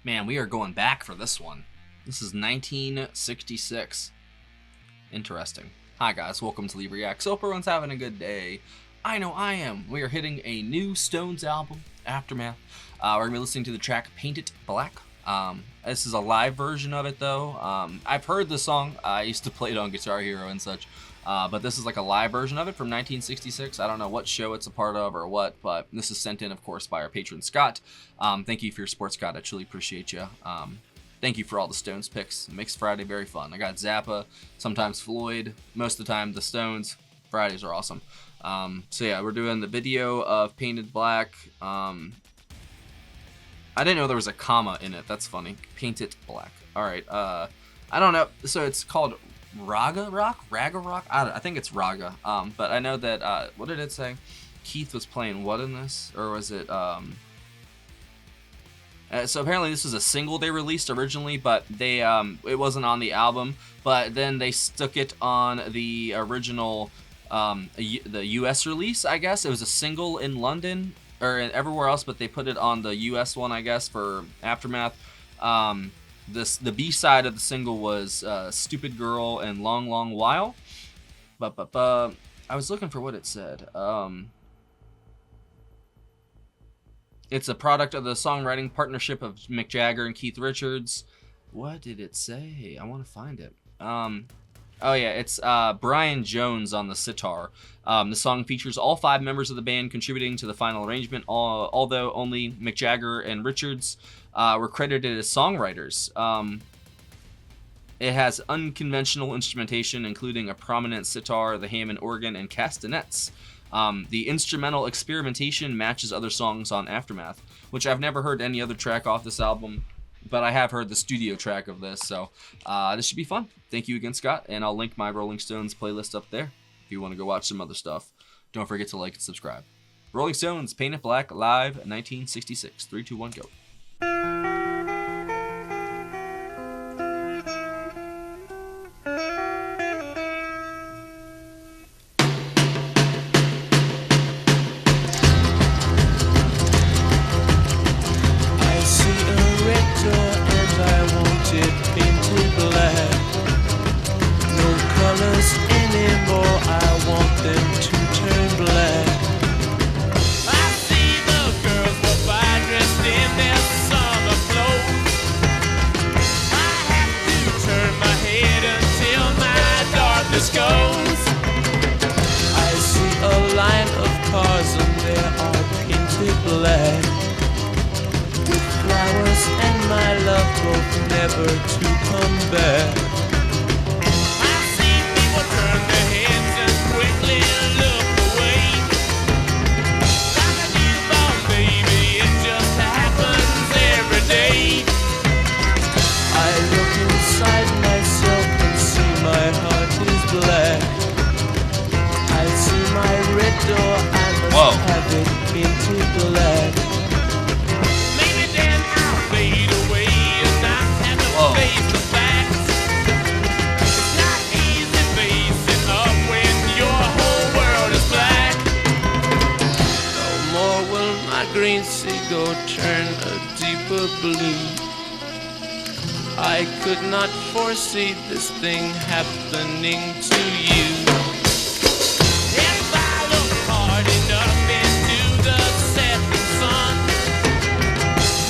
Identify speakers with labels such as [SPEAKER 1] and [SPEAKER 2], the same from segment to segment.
[SPEAKER 1] Man, we are going back for this one. This is 1966. Interesting. Hi guys, welcome to Lee Reacts. Hope everyone's having a good day. I know I am. We are hitting a new Stones album, Aftermath. We're going to be listening to the track Paint It Black. This is a live version of it though. I've heard the song. I used to play it on Guitar Hero and such. But this is like a live version of it from 1966. I don't know what show it's a part of or what, but this is sent in, of course, by our patron Scott. Thank you for your support, Scott. I truly appreciate you. Thank you for all the Stones picks. It makes Friday very fun. I got Zappa, sometimes Floyd, most of the time the Stones. Fridays are awesome. So yeah, we're doing the video of Painted Black. I didn't know there was a comma in it. That's funny. Paint It Black. All right. I don't know. So it's called Raga Rock? I think it's Raga. But I know that, what did it say? Keith was playing what in this? Or was it, so apparently this was a single they released originally, but they, it wasn't on the album, but then they stuck it on the original, the US release, I guess. It was a single in London, or everywhere else, but they put it on the US one, I guess, for Aftermath. The B-side of the single was Stupid Girl and Long Long While. But I was looking for what it said. It's a product of the songwriting partnership of Mick Jagger and Keith Richards. What did it say? I want to find it. Oh yeah, it's Brian Jones on the sitar. The song features all 5 members of the band contributing to the final arrangement, although only Mick Jagger and Richards were credited as songwriters. It has unconventional instrumentation, including a prominent sitar, the Hammond organ, and castanets. The instrumental experimentation matches other songs on Aftermath, which I've never heard any other track off this album, but I have heard the studio track of this, so this should be fun. Thank you again, Scott, and I'll link my Rolling Stones playlist up there if you want to go watch some other stuff. Don't forget to like and subscribe. Rolling Stones, Paint It Black, live, 1966. 3, 2, 1, go.
[SPEAKER 2] I see a line of cars and they are painted black, with flowers and my love both never to come back. I see people turn their heads and quickly look away, like a newborn baby, it just happens every day. I look inside myself and see my heart is black. I see my red door, I must have it painted black. Maybe then I'll fade away and not have to face the facts. It's not easy facing up when your whole world is black. No more will my green seagull turn a deeper blue. I could not foresee this thing happening to you. If I look hard enough into the setting sun,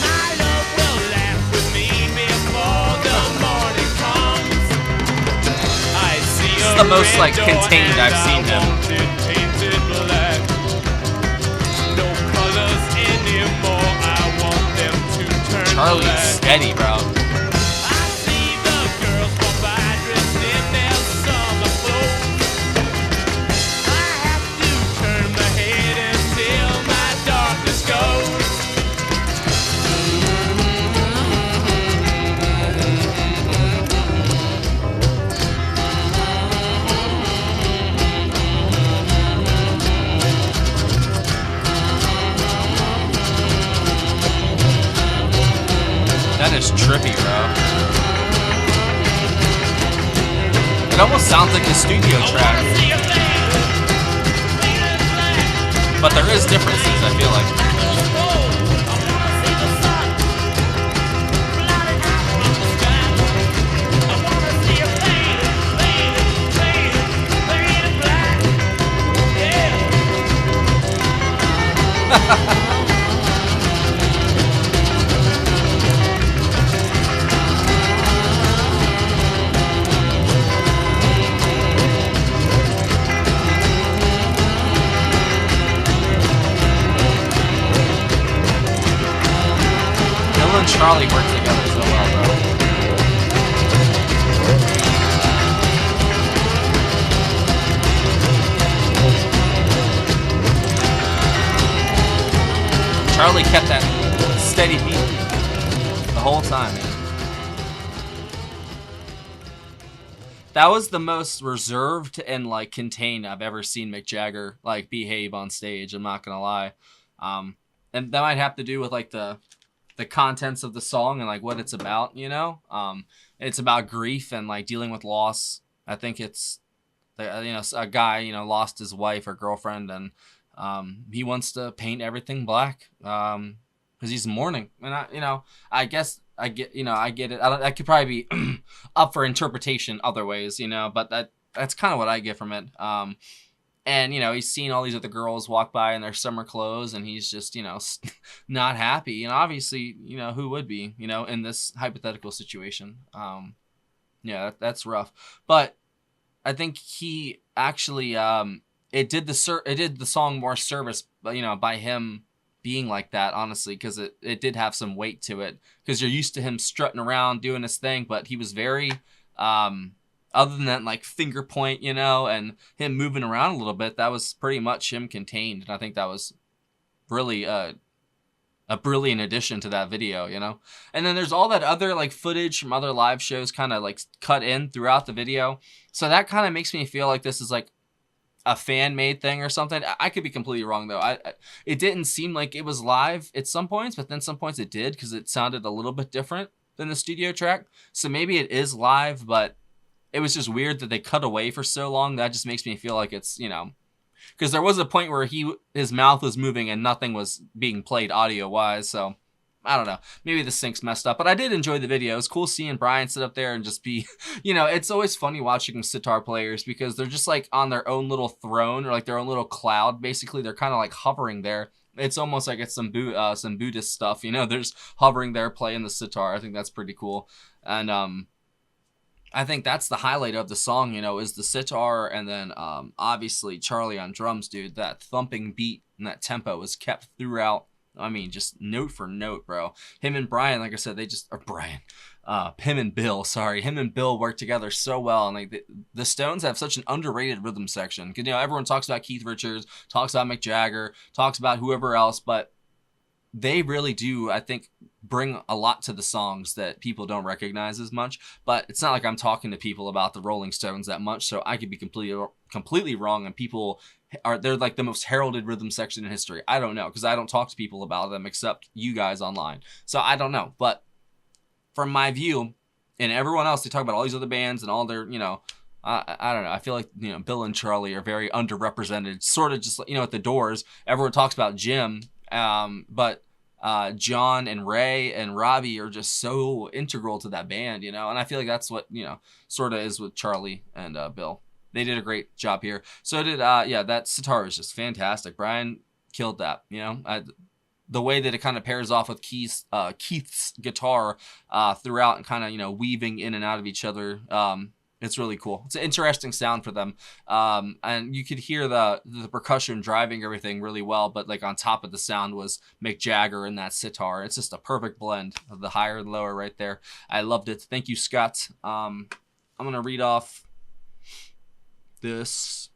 [SPEAKER 2] my love will laugh with me before the morning comes. I see
[SPEAKER 1] this is the most like contained I've seen him.
[SPEAKER 2] Painted black. No colors anymore. I want them to turn
[SPEAKER 1] Charlie's
[SPEAKER 2] black.
[SPEAKER 1] steady, bro. That is trippy, bro. It almost sounds like the studio track. But there is differences, I feel like. Charlie worked together so well, bro. Charlie kept that steady beat the whole time, man. That was the most reserved and like contained I've ever seen Mick Jagger like behave on stage. I'm not gonna lie, and that might have to do with like the contents of the song and like what it's about. You know, it's about grief and like dealing with loss. I think it's a guy lost his wife or girlfriend, and he wants to paint everything black because he's mourning. And I guess I get it. That could probably be up for interpretation other ways, but that's kind of what I get from it. And he's seen all these other girls walk by in their summer clothes, and he's just not happy. And obviously, who would be, in this hypothetical situation? Yeah, that's rough. But I think he actually it did the song more service, by him being like that, honestly, because it did have some weight to it, because you're used to him strutting around doing his thing, but he was very other than that like finger point, and him moving around a little bit, that was pretty much him contained. And I think that was really a brilliant addition to that video, And then there's all that other like footage from other live shows kind of like cut in throughout the video, so that kind of makes me feel like this is like a fan-made thing or something. I could be completely wrong though. It didn't seem like it was live at some points, but then some points it did, because it sounded a little bit different than the studio track. So maybe it is live, but it was just weird that they cut away for so long. That just makes me feel like it's because there was a point where his mouth was moving and nothing was being played audio-wise. So I don't know. Maybe the sync's messed up, but I did enjoy the video. It was cool seeing Brian sit up there and just be, it's always funny watching sitar players, because they're just like on their own little throne, or like their own little cloud. Basically, they're kind of like hovering there. It's almost like it's some Buddhist stuff, they're just hovering there playing the sitar. I think that's pretty cool. And I think that's the highlight of the song, is the sitar, and then obviously Charlie on drums, dude. That thumping beat and that tempo is kept throughout. I mean, just note for note, bro. Him and Brian, like I said, him and Bill work together so well. And like the Stones have such an underrated rhythm section. Because, everyone talks about Keith Richards, talks about Mick Jagger, talks about whoever else, but they really do, I think, bring a lot to the songs that people don't recognize as much. But it's not like I'm talking to people about the Rolling Stones that much, so I could be completely wrong, and they're like the most heralded rhythm section in history. I don't know, because I don't talk to people about them except you guys online. So I don't know. But from my view, and everyone else, they talk about all these other bands and all their, I don't know. I feel like, Bill and Charlie are very underrepresented. Sort of just, at the Doors, everyone talks about Jim, but John and Ray and Robbie are just so integral to that band, and I feel like that's what, sort of is with Charlie and Bill. They did a great job here. So did, that sitar is just fantastic. Brian killed that, the way that it kind of pairs off with Keith's guitar throughout, and kind of, weaving in and out of each other. It's really cool. It's an interesting sound for them. And you could hear the percussion driving everything really well, but like on top of the sound was Mick Jagger and that sitar. It's just a perfect blend of the higher and lower right there. I loved it. Thank you, Scott. I'm going to read off this.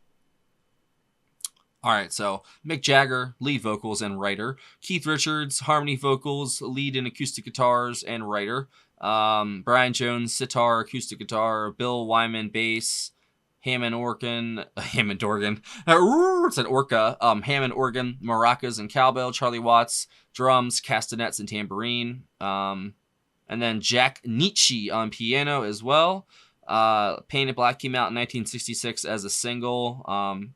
[SPEAKER 1] All right, so Mick Jagger, lead vocals and writer. Keith Richards, harmony vocals, lead and acoustic guitars and writer. Brian Jones, sitar, acoustic guitar. Bill Wyman, bass. Hammond organ, Hammond organ, it's an orca. Hammond organ, maracas and cowbell. Charlie Watts, drums, castanets and tambourine. And then Jack Nietzsche on piano as well. Painted Black came out in 1966 as a single,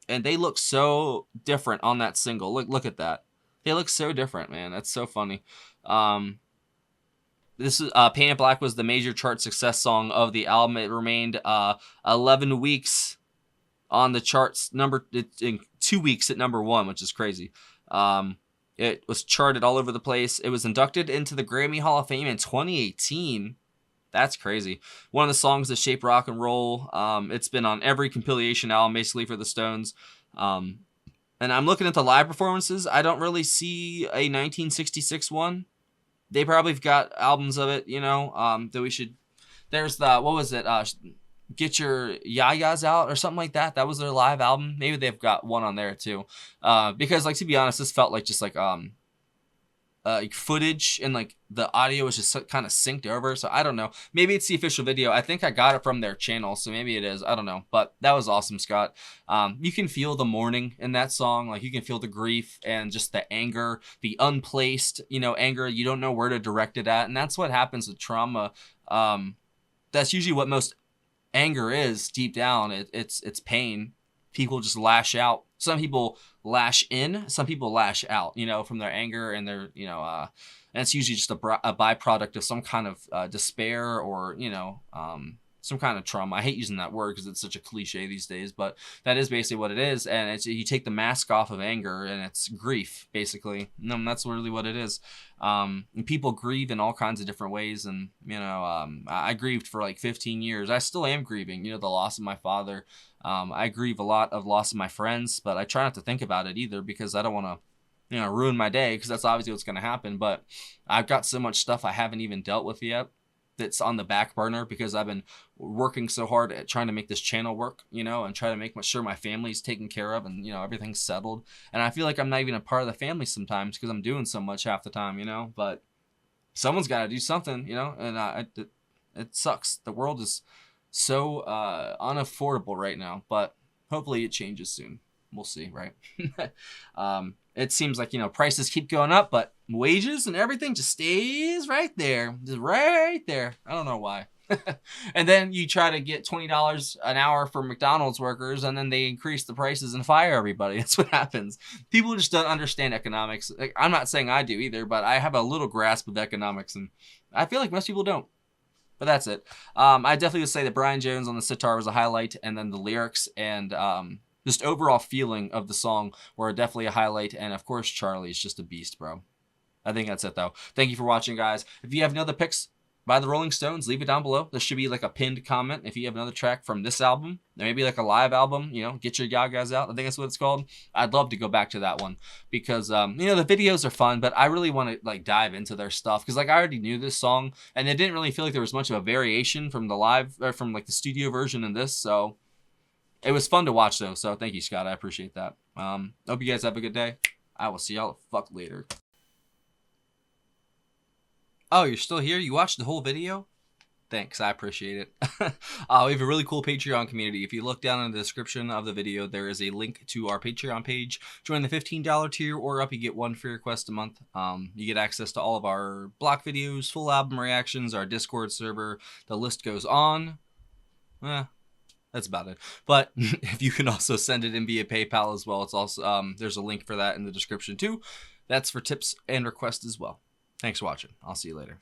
[SPEAKER 1] and they look so different on that single. Look at that. They look so different, man. That's so funny. This is Painted Black was the major chart success song of the album. It remained 11 weeks on the charts. In 2 weeks at number 1, which is crazy. It was charted all over the place. It was inducted into the Grammy Hall of Fame in 2018. That's crazy. One of the songs that shaped rock and roll. It's been on every compilation album, basically, for the Stones. And I'm looking at the live performances. I don't really see a 1966 one. they probably have got albums of it, that we should. There's the, what was it? Get Your Yayas Out or something like that. That was their live album. Maybe they've got one on there too. Because like, to be honest, this felt like just like footage, and like the audio was just kind of synced over. So I don't know. Maybe it's the official video. I think I got it from their channel, so maybe it is. I don't know. But that was awesome, Scott. You can feel the mourning in that song. Like, you can feel the grief and just the anger, the unplaced, anger. You don't know where to direct it at, and that's what happens with trauma. That's usually what most anger is deep down. It's pain. People just lash out. Some people lash in, some people lash out, from their anger and their, and it's usually just a byproduct of some kind of despair or, some kind of trauma. I hate using that word because it's such a cliche these days, but that is basically what it is. And you take the mask off of anger, and it's grief, basically. And that's really what it is. And people grieve in all kinds of different ways. And, I grieved for like 15 years. I still am grieving, the loss of my father. I grieve a lot of loss of my friends, but I try not to think about it either because I don't want to, ruin my day, because that's obviously what's going to happen. But I've got so much stuff I haven't even dealt with yet that's on the back burner because I've been working so hard at trying to make this channel work, and try to make sure my family's taken care of and, everything's settled. And I feel like I'm not even a part of the family sometimes because I'm doing so much half the time, but someone's got to do something, and it sucks. The world is so unaffordable right now, but hopefully it changes soon. We'll see, right? It seems like, prices keep going up, but wages and everything just stays right there. Just right there. I don't know why. And then you try to get $20 an hour for McDonald's workers, and then they increase the prices and fire everybody. That's what happens. People just don't understand economics. Like, I'm not saying I do either, but I have a little grasp of economics, and I feel like most people don't. But that's it. I definitely would say that Brian Jones on the sitar was a highlight, and then the lyrics and just overall feeling of the song were definitely a highlight. And of course, Charlie's just a beast, bro. I think that's it, though. Thank you for watching, guys. If you have any other picks by the Rolling Stones, leave it down below. There should be like a pinned comment if you have another track from this album. There may be like a live album, Get Your Yayas Out. I think that's what it's called. I'd love to go back to that one because, the videos are fun, but I really want to like dive into their stuff because like I already knew this song and it didn't really feel like there was much of a variation from the live or from like the studio version in this. So it was fun to watch though. So thank you, Scott. I appreciate that. Hope you guys have a good day. I will see y'all the fuck later. Oh, you're still here? You watched the whole video? Thanks, I appreciate it. We have a really cool Patreon community. If you look down in the description of the video, there is a link to our Patreon page. Join the $15 tier or up, you get one free request a month. You get access to all of our block videos, full album reactions, our Discord server. The list goes on. That's about it. But if you can also send it in via PayPal as well, it's also there's a link for that in the description too. That's for tips and requests as well. Thanks for watching. I'll see you later.